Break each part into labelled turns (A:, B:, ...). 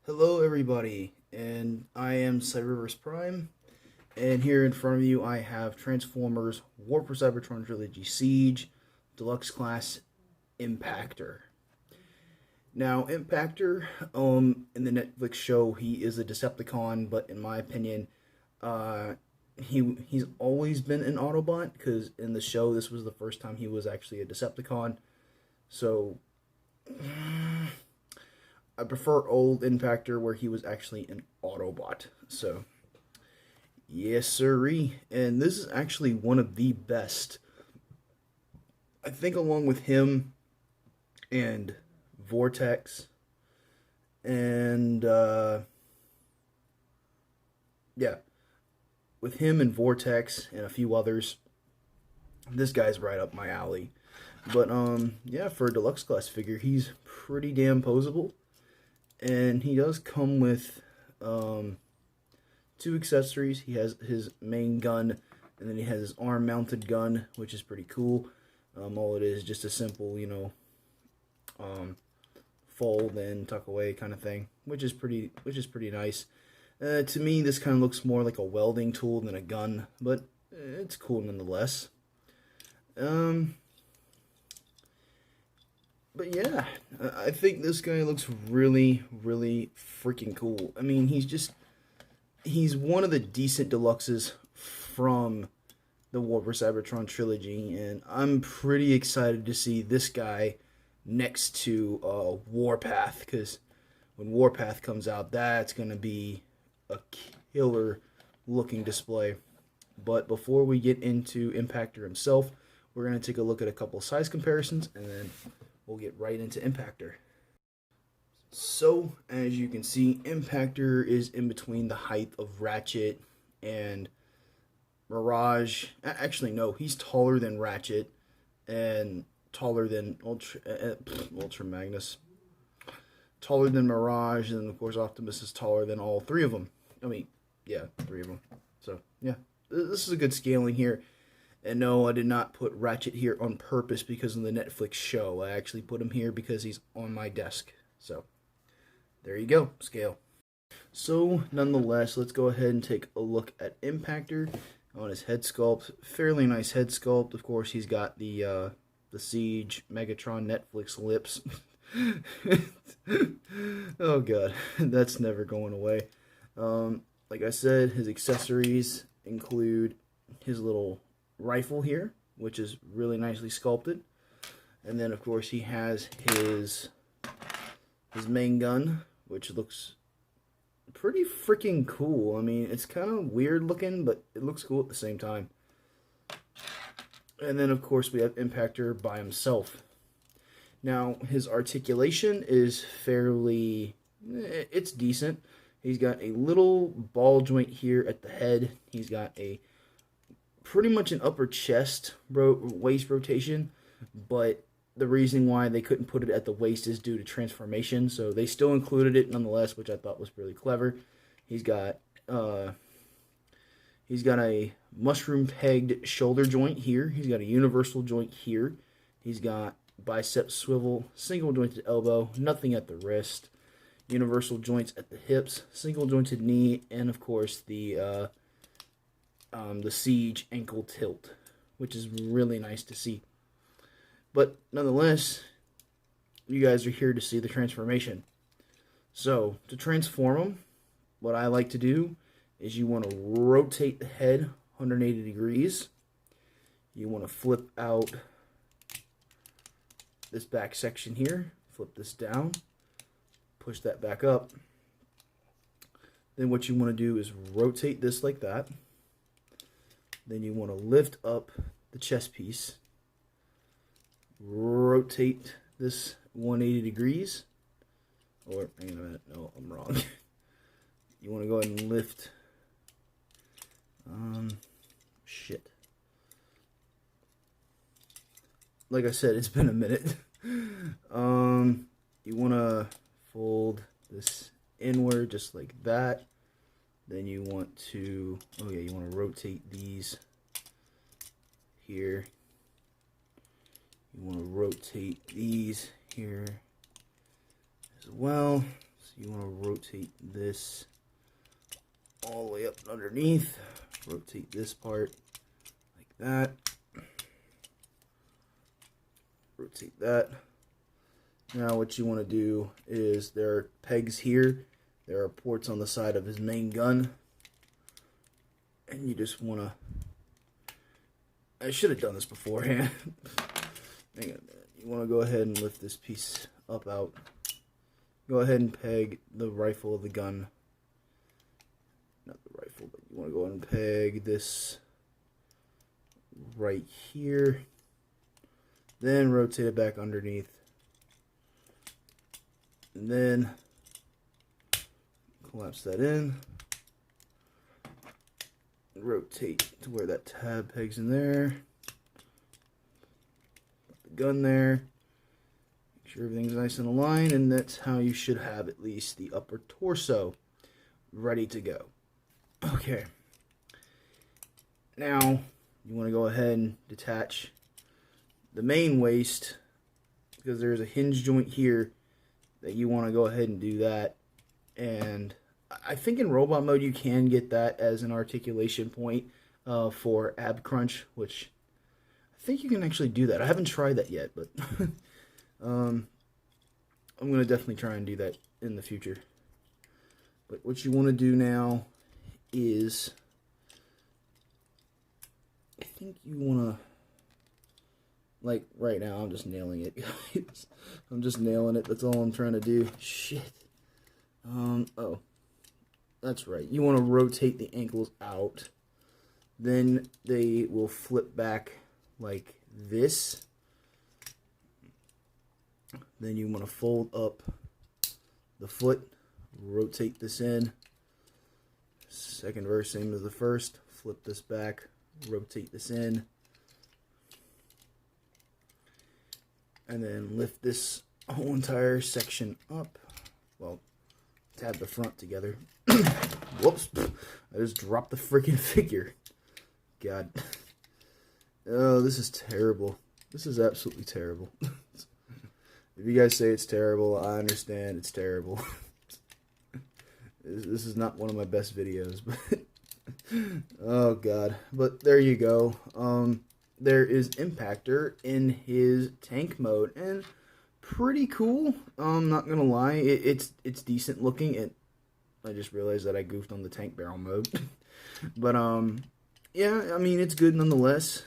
A: Hello everybody, and I am Cyberverse Prime, and here in front of you I have Transformers War for Cybertron Trilogy Siege Deluxe Class Impactor. Now, Impactor, in the Netflix show, he is a Decepticon, but in my opinion, uh, he's always been an Autobot, because in the show this was the first time he was actually a Decepticon, so I prefer old Impactor where he was actually an Autobot. So, yes, sirree. And this is actually one of the best. I think along with him and Vortex and, yeah, with him and Vortex and a few others, this guy's right up my alley. But, yeah, for a deluxe class figure, he's pretty damn posable. And he does come with two accessories. He has his main gun, and then he has his arm-mounted gun, which is pretty cool. All it is just a simple, fold and tuck away kind of thing, which is pretty nice. To me, this kind of looks more like a welding tool than a gun, but it's cool nonetheless. But yeah, I think this guy looks really, really freaking cool. I mean, he's one of the decent deluxes from the War for Cybertron trilogy, and I'm pretty excited to see this guy next to Warpath, because when Warpath comes out, that's going to be a killer looking display. But before we get into Impactor himself, we're going to take a look at a couple size comparisons, and then we'll get right into Impactor. So, as you can see, Impactor is in between the height of Ratchet and Mirage. Actually, no, he's taller than Ratchet and taller than Ultra Magnus. Taller than Mirage, and of course Optimus is taller than all three of them. I mean, yeah, three of them. So, yeah, this is a good scaling here. And no, I did not put Ratchet here on purpose because of the Netflix show. I actually put him here because he's on my desk. So, there you go, scale. So, nonetheless, let's go ahead and take a look at Impactor on his head sculpt. Fairly nice head sculpt. Of course, he's got the Siege Megatron Netflix lips. Oh god, that's never going away. Like I said, his accessories include his little rifle here, which is really nicely sculpted, and then of course he has his main gun, which looks pretty freaking cool. I mean, it's kind of weird looking, but it looks cool at the same time. And then of course we have Impactor by himself. Now his articulation is it's decent. He's got a little ball joint here at the head. He's got a pretty much an upper chest waist rotation, but the reason why they couldn't put it at the waist is due to transformation, so they still included it nonetheless, which I thought was really clever. He's got a mushroom pegged shoulder joint here. He's got a universal joint here. He's got bicep swivel, single jointed elbow, nothing at the wrist, universal joints at the hips, single jointed knee, and of course the Siege ankle tilt, which is really nice to see. But nonetheless, you guys are here to see the transformation. So, to transform him, what I like to do is you want to rotate the head 180 degrees. You want to flip out this back section here, flip this down, push that back up. Then what you want to do is rotate this like that. Then you want to lift up the chest piece, rotate this 180 degrees, or hang on a minute, no, I'm wrong. You want to go ahead and lift, shit. Like I said, it's been a minute. You want to fold this inward just like that. Then you want to, you want to rotate these here. You want to rotate these here as well. So you want to rotate this all the way up underneath. Rotate this part like that. Rotate that. Now what you want to do is there are pegs here. There are ports on the side of his main gun. And you just want to... I should have done this beforehand. Hang on. You want to go ahead and lift this piece up out. Go ahead and peg the rifle of the gun. Not the rifle, but you want to go ahead and peg this right here. Then rotate it back underneath. And then collapse that in. Rotate to where that tab pegs in there. Put the gun there. Make sure everything's nice and aligned, and that's how you should have at least the upper torso ready to go. Okay. Now you want to go ahead and detach the main waist, because there's a hinge joint here that you want to go ahead and do that. And I think in robot mode you can get that as an articulation point for ab crunch, which I think you can actually do that. I haven't tried that yet, but I'm going to definitely try and do that in the future. But what you want to do now is, I think you want to, like right now, I'm just nailing it, guys. I'm just nailing it. That's all I'm trying to do. Shit. Oh. That's right. You want to rotate the ankles out. Then they will flip back like this. Then you want to fold up the foot. Rotate this in. Second verse, same as the first. Flip this back. Rotate this in. And then lift this whole entire section up. Well, tab the front together. Whoops. I just dropped the freaking figure. God. Oh, this is terrible. This is absolutely terrible. If you guys say it's terrible, I understand it's terrible. This is not one of my best videos, but oh god. But there you go. There is Impactor in his tank mode, and pretty cool. I'm not gonna lie, it's decent looking. I just realized that I goofed on the tank barrel mode, but yeah, I mean it's good nonetheless.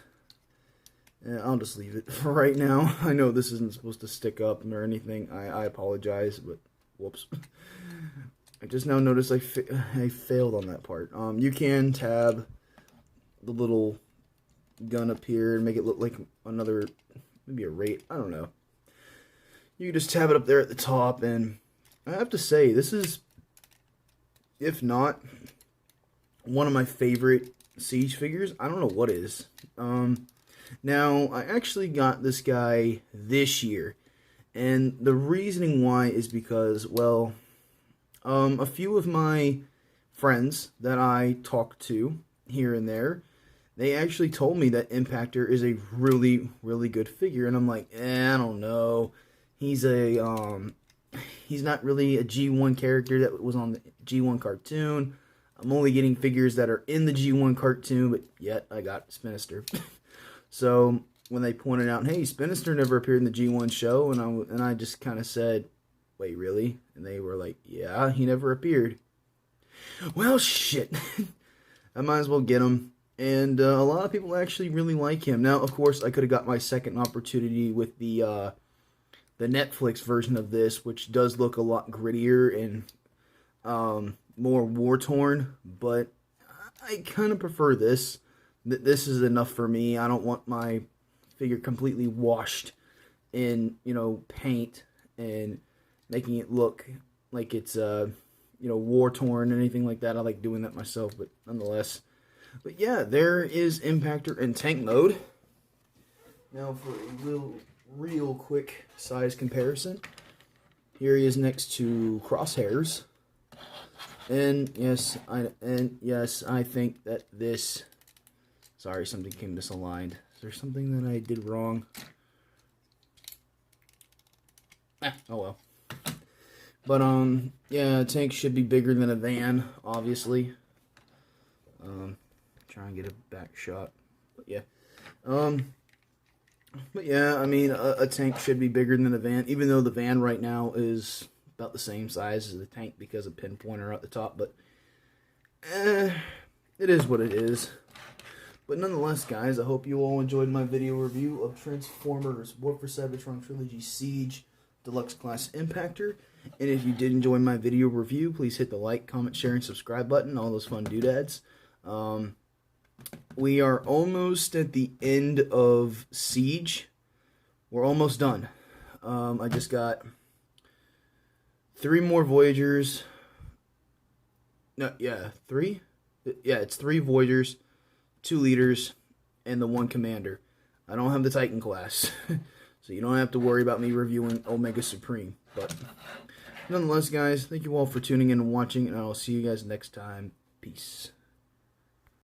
A: I'll just leave it for right now. I know this isn't supposed to stick up or anything. I apologize, but whoops. I just now noticed I failed on that part. You can tab the little gun up here and make it look like another, maybe a rate. I don't know. You can just tab it up there at the top, and I have to say, this is, if not one of my favorite Siege figures, I don't know what is. Now, I actually got this guy this year, and the reasoning why is because, well, a few of my friends that I talk to here and there, they actually told me that Impactor is a really, really good figure, and I'm like, I don't know. He's not really a G1 character that was on the G1 cartoon. I'm only getting figures that are in the G1 cartoon, but yet I got Spinister. So when they pointed out, hey, Spinister never appeared in the G1 show, and I just kind of said, wait, really? And they were like, yeah, he never appeared. Well, shit. I might as well get him. And a lot of people actually really like him. Now, of course, I could have got my second opportunity with the Netflix version of this, which does look a lot grittier and more war-torn, but I kind of prefer this. This is enough for me. I don't want my figure completely washed in, paint and making it look like it's, war-torn or anything like that. I like doing that myself, but nonetheless. But yeah, there is Impactor in tank mode. Now for a real quick size comparison. Here he is next to Crosshairs. And yes, I think that this... Sorry, something came misaligned. Is there something that I did wrong? Oh well. But, yeah, a tank should be bigger than a van, obviously. Try and get a back shot. But, yeah. But, yeah, I mean, a tank should be bigger than a van, even though the van right now is about the same size as the tank because of pinpointer at the top. But, it is what it is. But nonetheless, guys, I hope you all enjoyed my video review of Transformers War for Cybertron Trilogy Siege Deluxe Class Impactor. And if you did enjoy my video review, please hit the like, comment, share, and subscribe button, all those fun doodads. We are almost at the end of Siege. We're almost done. I just got 3 more Voyagers. No, yeah, 3? Yeah, it's 3 Voyagers, 2 Leaders, and the 1 Commander. I don't have the Titan class, so you don't have to worry about me reviewing Omega Supreme. But nonetheless, guys, thank you all for tuning in and watching, and I'll see you guys next time. Peace.